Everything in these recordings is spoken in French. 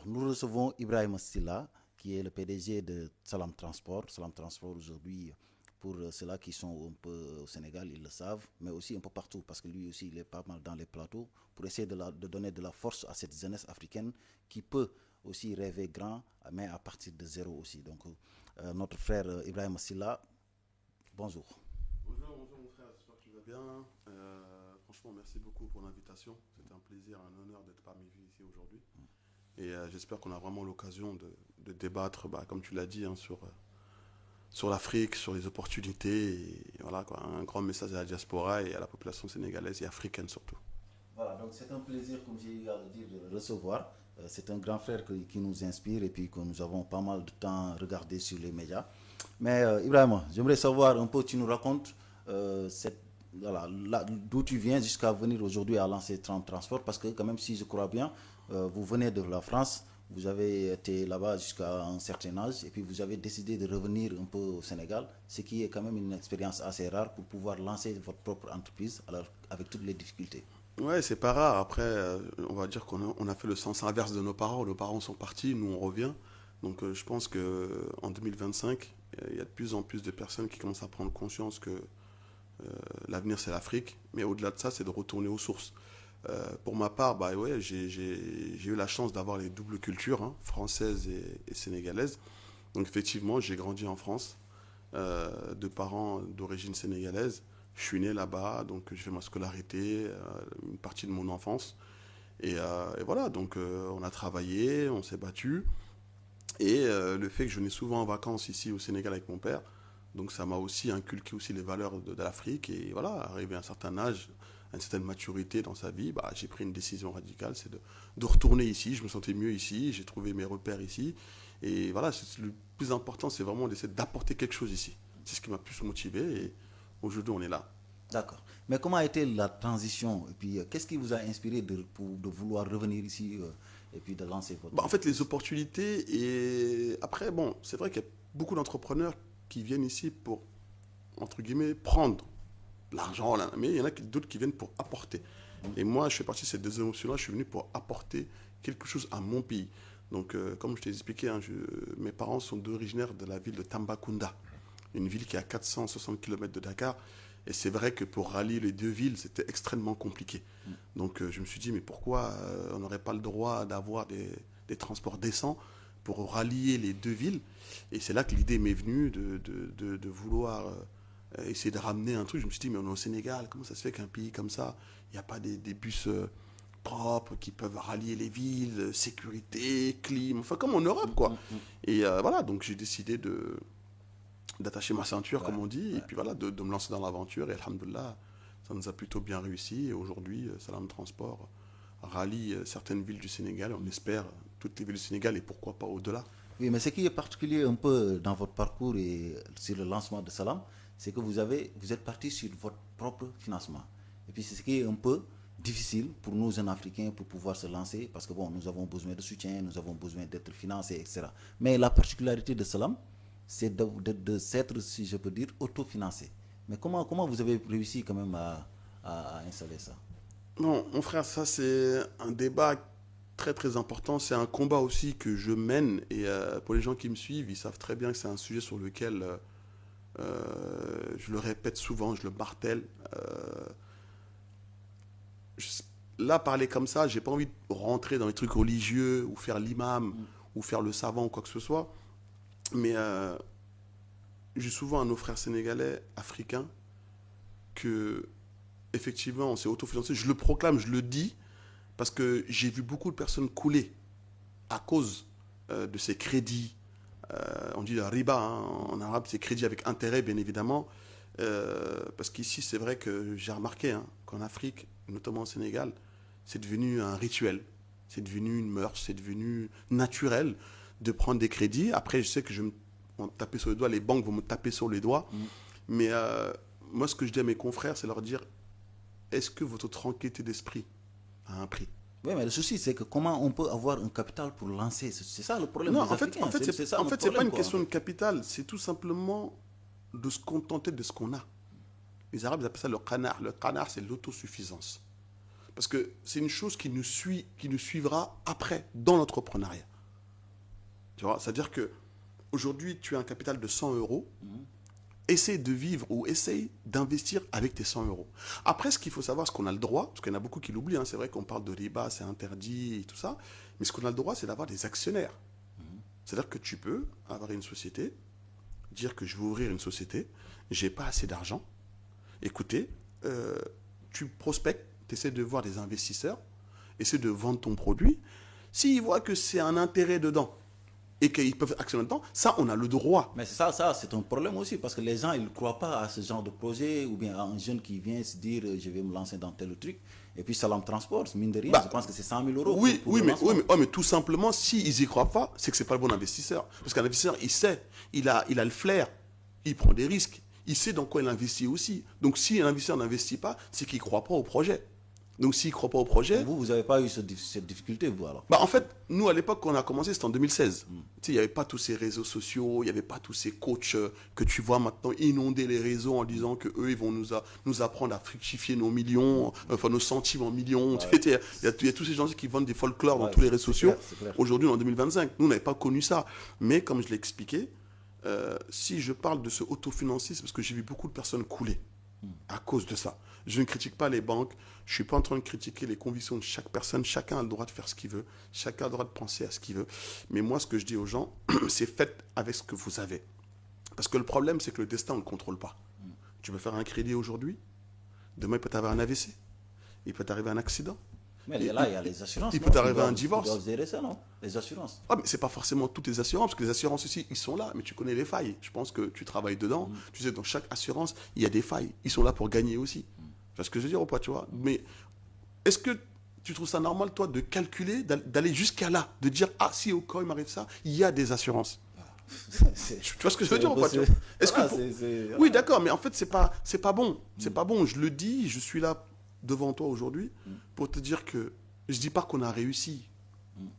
Alors, nous recevons Ibrahim Silla, qui est le PDG de Salam Transport. Salam Transport aujourd'hui, pour ceux-là qui sont un peu au Sénégal, ils le savent, mais aussi un peu partout, parce que lui aussi, il est pas mal dans les plateaux, pour essayer de donner de la force à cette jeunesse africaine qui peut aussi rêver grand, mais à partir de zéro aussi. Donc, notre frère Ibrahim Silla, bonjour. Bonjour mon frère, j'espère que tu vas bien. Franchement, merci beaucoup pour l'invitation. C'était un plaisir, un honneur d'être parmi vous ici aujourd'hui. Et j'espère qu'on a vraiment l'occasion de débattre, comme tu l'as dit, hein, sur l'Afrique, sur les opportunités. Et voilà, quoi, un grand message à la diaspora et à la population sénégalaise et africaine surtout. Voilà, donc c'est un plaisir, comme j'ai eu à le dire, de le recevoir. C'est un grand frère qui nous inspire et puis que nous avons pas mal de temps regardé sur les médias. Mais Ibrahim, j'aimerais savoir un peu, tu nous racontes voilà, d'où tu viens jusqu'à venir aujourd'hui à lancer Transport, parce que quand même, si je crois bien, vous venez de la France, vous avez été là-bas jusqu'à un certain âge et puis vous avez décidé de revenir un peu au Sénégal, ce qui est quand même une expérience assez rare pour pouvoir lancer votre propre entreprise alors, avec toutes les difficultés. Ouais, c'est pas rare. Après, on va dire on a fait le sens inverse de nos parents. Nos parents sont partis, nous on revient. Donc je pense que en 2025, il y a de plus en plus de personnes qui commencent à prendre conscience que l'avenir c'est l'Afrique, mais au-delà de ça, c'est de retourner aux sources. Pour ma part, ouais, j'ai eu la chance d'avoir les doubles cultures, hein, française et sénégalaise. Donc effectivement, j'ai grandi en France, de parents d'origine sénégalaise. Je suis né là-bas, donc j'ai fait ma scolarité, une partie de mon enfance. Et voilà, donc on a travaillé, on s'est battu. Et le fait que je venais souvent en vacances ici au Sénégal avec mon père, donc ça m'a aussi inculqué aussi les valeurs de l'Afrique. Et voilà, arrivé à un certain âge, à une certaine maturité dans sa vie, j'ai pris une décision radicale, c'est de retourner ici. Je me sentais mieux ici, j'ai trouvé mes repères ici. Et voilà, le plus important, c'est vraiment d'essayer d'apporter quelque chose ici. C'est ce qui m'a plus motivé et aujourd'hui on est là. D'accord. Mais comment a été la transition? Et puis, qu'est-ce qui vous a inspiré de vouloir revenir ici et puis de lancer votre En fait, les entreprise? opportunités et après, bon, c'est vrai qu'il y a beaucoup d'entrepreneurs qui viennent ici pour, entre guillemets, prendre l'argent, là, mais il y en a d'autres qui viennent pour apporter. Et moi, je fais partie de ces deux émotions-là, je suis venu pour apporter quelque chose à mon pays. Donc, comme je t'ai expliqué, hein, mes parents sont originaires de la ville de Tambacounda, une ville qui est à 460 km de Dakar. Et c'est vrai que pour rallier les deux villes, c'était extrêmement compliqué. Donc je me suis dit, mais pourquoi on n'aurait pas le droit d'avoir des transports décents pour rallier les deux villes? Et c'est là que l'idée m'est venue de vouloir essayer de ramener un truc. Je me suis dit, mais on est au Sénégal, comment ça se fait qu'un pays comme ça, il n'y a pas des bus propres qui peuvent rallier les villes, sécurité, clim, enfin comme en Europe, quoi. Et voilà, donc j'ai décidé d'attacher ma ceinture, Ouais, comme on dit, et ouais. puis voilà, de me lancer dans l'aventure. Et alhamdoulilah, ça nous a plutôt bien réussi. Et aujourd'hui, Salam Transport rallie certaines villes du Sénégal, et on espère toutes les villes du Sénégal, et pourquoi pas au-delà. Oui, mais ce qui est particulier un peu dans votre parcours et sur le lancement de Salam, c'est que vous êtes parti sur votre propre financement. Et puis c'est ce qui est un peu difficile pour nous, jeunes Africains, pour pouvoir se lancer, parce que bon, nous avons besoin de soutien, nous avons besoin d'être financés, etc. Mais la particularité de Salam, c'est de s'être, si je peux dire, autofinancé. Mais comment vous avez réussi quand même à installer ça? Non, mon frère, ça c'est un débat très très important. C'est un combat aussi que je mène. Et pour les gens qui me suivent, ils savent très bien que c'est un sujet sur lequel je le répète souvent, je le martèle. Je- Là, parler comme ça, j'ai pas envie de rentrer dans les trucs religieux ou faire l'imam ou faire le savant ou quoi que ce soit. Mais j'ai souvent à nos frères sénégalais, africains, que effectivement on s'est autofinancé. Je le proclame, je le dis, parce que j'ai vu beaucoup de personnes couler à cause de ces crédits. On dit la riba, hein, en arabe, c'est crédit avec intérêt, bien évidemment. Parce qu'ici, c'est vrai que j'ai remarqué hein, qu'en Afrique, notamment au Sénégal, c'est devenu un rituel, c'est devenu une mœurs, c'est devenu naturel de prendre des crédits. Après, je sais que on va me taper sur les doigts, les banques vont me taper sur les doigts. Mais moi, ce que je dis à mes confrères, c'est leur dire, est-ce que votre tranquillité d'esprit a un prix? Oui, mais le souci, c'est que comment on peut avoir un capital pour lancer? C'est ça le problème Non, des Africains. C'est ça en notre fait, c'est pas problème, une quoi, en question de fait. capital, c'est tout simplement de se contenter de ce qu'on a. Les Arabes ils appellent ça le qanar. Le qanar, c'est l'autosuffisance. Parce que c'est une chose qui nous suit, qui nous suivra après, dans l'entrepreneuriat. Tu vois, c'est-à-dire que aujourd'hui, tu as un capital de 100 euros. Essaye de vivre ou essaye d'investir avec tes 100 euros. Après, ce qu'il faut savoir, ce qu'on a le droit, parce qu'il y en a beaucoup qui l'oublient, hein, c'est vrai qu'on parle de riba, c'est interdit et tout ça, mais ce qu'on a le droit, c'est d'avoir des actionnaires. C'est-à-dire que tu peux avoir une société, dire que je veux ouvrir une société, j'ai pas assez d'argent. Écoutez, tu prospectes, tu essaies de voir des investisseurs, essaie de vendre ton produit. S'ils voient que c'est un intérêt dedans et qu'ils peuvent actionner dedans, ça, on a le droit. Mais ça, c'est un problème aussi parce que les gens, ils ne croient pas à ce genre de projet ou bien à un jeune qui vient se dire je vais me lancer dans tel truc. Et puis Salam Transport, mine de rien, je pense que c'est 100 000 euros. Mais tout simplement, s'ils n'y croient pas, c'est que ce n'est pas le bon investisseur. Parce qu'un investisseur, il sait, il a le flair, il prend des risques, il sait dans quoi il investit aussi. Donc si un investisseur n'investit pas, c'est qu'il ne croit pas au projet. Donc s'il ne croit pas au projet... Vous n'avez pas eu cette difficulté, vous alors? En fait, nous, à l'époque, quand on a commencé, c'était en 2016. Tu sais, il n'y avait pas tous ces réseaux sociaux, il n'y avait pas tous ces coachs que tu vois maintenant inonder les réseaux en disant qu'eux, ils vont nous apprendre à fructifier nos millions, enfin nos centimes en millions. Ouais. Il y a tous ces gens qui vendent des folklores dans tous les réseaux sociaux. Aujourd'hui, en 2025, nous, on n'avait pas connu ça. Mais comme je l'ai expliqué, si je parle de ce autofinancier, c'est parce que j'ai vu beaucoup de personnes couler à cause de ça. Je ne critique pas les banques, je ne suis pas en train de critiquer les convictions de chaque personne, chacun a le droit de faire ce qu'il veut, chacun a le droit de penser à ce qu'il veut. Mais moi, ce que je dis aux gens, c'est faites avec ce que vous avez. Parce que le problème, c'est que le destin, on ne le contrôle pas. Tu peux faire un crédit aujourd'hui, demain, il peut t'arriver un AVC, il peut t'arriver un accident. Mais là, il y a les assurances. Il peut t'arriver un divorce. Tu dois gérer ça, non? Les assurances. Ah, mais c'est pas forcément toutes les assurances, parce que les assurances aussi, ils sont là, mais tu connais les failles. Je pense que tu travailles dedans. Tu sais, dans chaque assurance, il y a des failles. Ils sont là pour gagner aussi. Tu vois ce que je veux dire ou pas, tu vois? Mais est-ce que tu trouves ça normal, toi, de calculer, d'aller jusqu'à là, de dire, ah, si au cas où il m'arrive ça, il y a des assurances. Tu vois ce que je veux dire ou pas? Oui, d'accord, mais en fait, c'est pas bon. C'est pas bon. Je le dis, je suis là devant toi aujourd'hui pour te dire que je dis pas qu'on a réussi,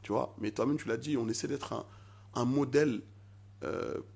tu vois, mais toi-même tu l'as dit, on essaie d'être un modèle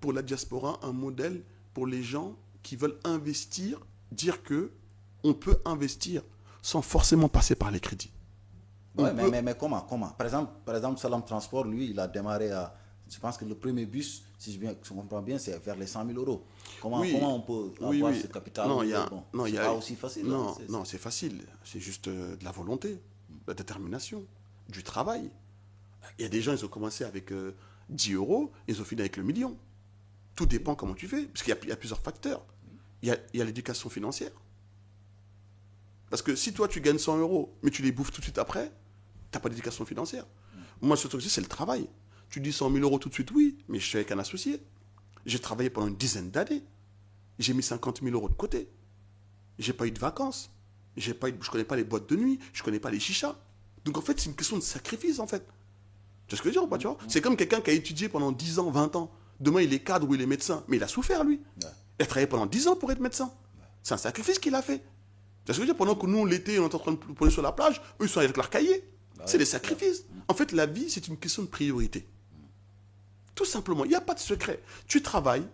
pour la diaspora, un modèle pour les gens qui veulent investir, dire que on peut investir sans forcément passer par les crédits. Ouais, mais comment par exemple, Salam Transport, lui, il a démarré à... Je pense que le premier bus, si je comprends bien, c'est vers les 100 000 euros. Comment on peut avoir ce capital? C'est pas aussi facile. Non, c'est facile. C'est juste de la volonté, de la détermination, du travail. Il y a des gens, ils ont commencé avec 10 euros, ils ont fini avec le million. Tout dépend comment tu fais, parce qu'il y a plusieurs facteurs. Il y a l'éducation financière. Parce que si toi, tu gagnes 100 euros, mais tu les bouffes tout de suite après, tu n'as pas d'éducation financière. Moi, ce truc, c'est le travail. Tu dis 100 000 euros tout de suite, oui, mais je suis avec un associé. J'ai travaillé pendant une dizaine d'années. J'ai mis 50 000 euros de côté. J'ai pas eu de vacances. Je connais pas les boîtes de nuit. Je connais pas les chichas. Donc, en fait, c'est une question de sacrifice, en fait. Tu vois ce que je veux dire ou pas, tu vois? C'est comme quelqu'un qui a étudié pendant 10 ans, 20 ans. Demain, il est cadre ou il est médecin. Mais il a souffert, lui. Ouais. Il a travaillé pendant 10 ans pour être médecin. Ouais. C'est un sacrifice qu'il a fait. Tu vois ce que je veux dire? Pendant que nous, l'été, on est en train de poser sur la plage, eux, ils sont avec leur cahier. Ouais, c'est des sacrifices. En fait, la vie, c'est une question de priorité. Tout simplement, il n'y a pas de secret. Tu travailles,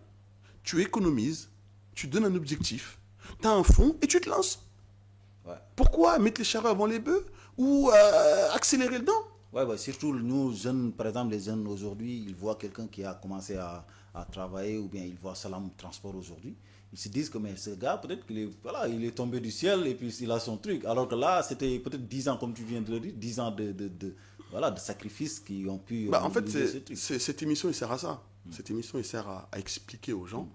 tu économises, tu donnes un objectif, tu as un fonds et tu te lances. Ouais. Pourquoi mettre les charrues avant les bœufs ou accélérer le dent? Ouais, surtout nous, jeunes, par exemple, les jeunes aujourd'hui, ils voient quelqu'un qui a commencé à travailler ou bien ils voient Salam Transport aujourd'hui. Ils se disent que mais ce gars, peut-être qu'il est tombé du ciel et puis il a son truc. Alors que là, c'était peut-être 10 ans, comme tu viens de le dire, 10 ans de sacrifices qui ont pu... en fait, cette émission, il sert à ça. Cette émission, il sert à expliquer aux gens.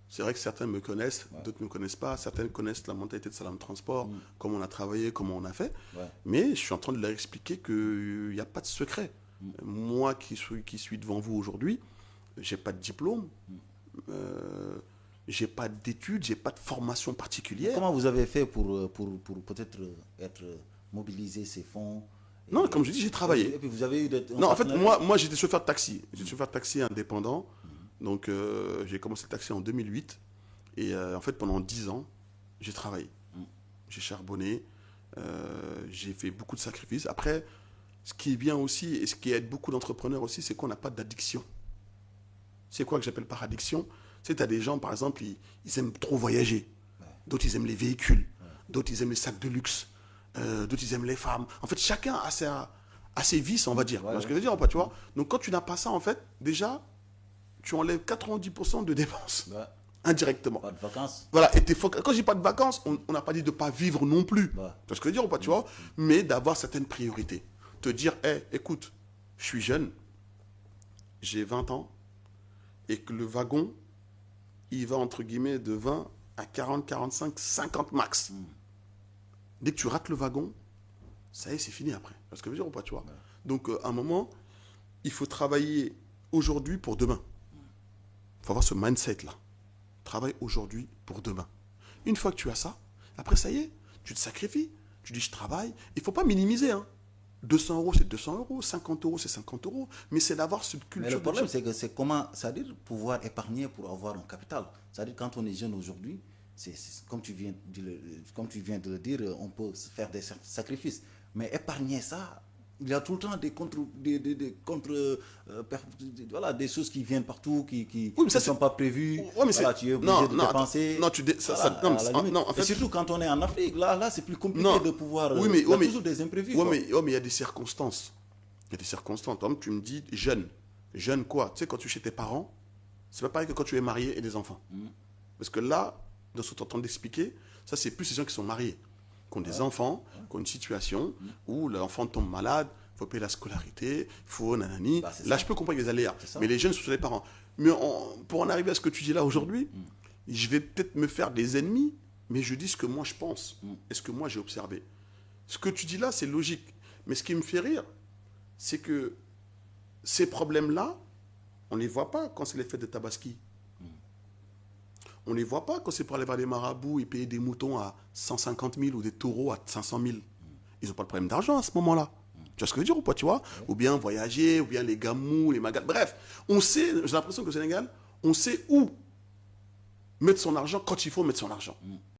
C'est vrai que certains me connaissent, d'autres ne me connaissent pas. Certains connaissent la mentalité de Salam Transport, comment on a travaillé, comment on a fait. Ouais. Mais je suis en train de leur expliquer qu'il n'y a pas de secret. Moi qui suis devant vous aujourd'hui, je n'ai pas de diplôme. J'ai pas d'études, j'ai pas de formation particulière. Comment vous avez fait pour peut-être mobiliser ces fonds? Non, comme je dis, j'ai travaillé. Et puis vous avez eu non, en fait, moi j'étais chauffeur de taxi. J'étais chauffeur de taxi indépendant. Donc j'ai commencé le taxi en 2008. Et en fait, pendant 10 ans, j'ai travaillé. J'ai charbonné. J'ai fait beaucoup de sacrifices. Après, ce qui est bien aussi, et ce qui aide beaucoup d'entrepreneurs aussi, c'est qu'on n'a pas d'addiction. C'est quoi que j'appelle par addiction? Tu sais, tu as des gens, par exemple, ils aiment trop voyager. D'autres, ils aiment les véhicules. D'autres, ils aiment les sacs de luxe. D'autres, ils aiment les femmes. En fait, chacun a assez vices, on va dire. Ouais, Parce que je veux dire, ou pas, tu vois. Donc quand tu n'as pas ça, en fait, déjà, tu enlèves 90% de dépenses Ouais. indirectement. Pas de vacances. Voilà, et quand je dis pas de vacances, on n'a pas dit de pas vivre non plus. Ouais. Tu vois ce que je veux dire ou pas, tu vois. Mais d'avoir certaines priorités. Te dire, hé, écoute, je suis jeune, j'ai 20 ans, et que le wagon, il va entre guillemets de 20 à 40, 45, 50 max. Dès que tu rates le wagon, ça y est, c'est fini après. Tu vois ce que je veux dire ou pas, tu vois. Donc, à un moment, il faut travailler aujourd'hui pour demain. Il faut avoir ce mindset-là. Travaille aujourd'hui pour demain. Une fois que tu as ça, après, ça y est, tu te sacrifies. Tu dis, je travaille. Il ne faut pas minimiser. Hein. 200 euros, c'est 200 euros. 50 euros, c'est 50 euros. Mais c'est d'avoir cette culture. Mais le problème, c'est que c'est comment, c'est-à-dire pouvoir épargner pour avoir un capital. C'est-à-dire quand on est jeune aujourd'hui, comme tu viens de le dire, on peut se faire des sacrifices. Mais épargner ça, il y a tout le temps voilà, des choses qui viennent partout, qui Oui, ne sont pas prévues. Ouais, mais voilà, tu es obligé de dépenser. Non, En fait, et surtout quand on est en Afrique, là c'est plus compliqué de pouvoir. Oui, mais, il y a toujours des imprévus. Oui, mais il y a des circonstances. Il y a des circonstances. Par exemple, tu me dis jeune. Jeune quoi? Tu sais, quand tu es chez tes parents, c'est pas pareil que quand tu es marié et des enfants. Parce que là, dans ce que tu entends d'expliquer, ça c'est plus ces gens qui sont mariés, qui ont des enfants, qui ont une situation où l'enfant tombe malade, il faut payer la scolarité, il faut nanani. Bah, là, je peux comprendre les aléas. Mais les jeunes sont les parents. Mais pour en arriver à ce que tu dis là aujourd'hui, je vais peut-être me faire des ennemis, mais je dis ce que moi je pense et ce que moi j'ai observé. Ce que tu dis là, c'est logique. Mais ce qui me fait rire, c'est que ces problèmes-là, on ne les voit pas quand c'est les fêtes de Tabaski. On ne les voit pas quand c'est pour aller voir des marabouts et payer des moutons à 150 000 ou des taureaux à 500 000. Ils n'ont pas de problème d'argent à ce moment-là. Tu vois ce que je veux dire ou pas, tu vois? Ou bien voyager, ou bien les gamous, les magas. Bref, on sait, j'ai l'impression qu'au Sénégal, on sait où mettre son argent quand il faut mettre son argent.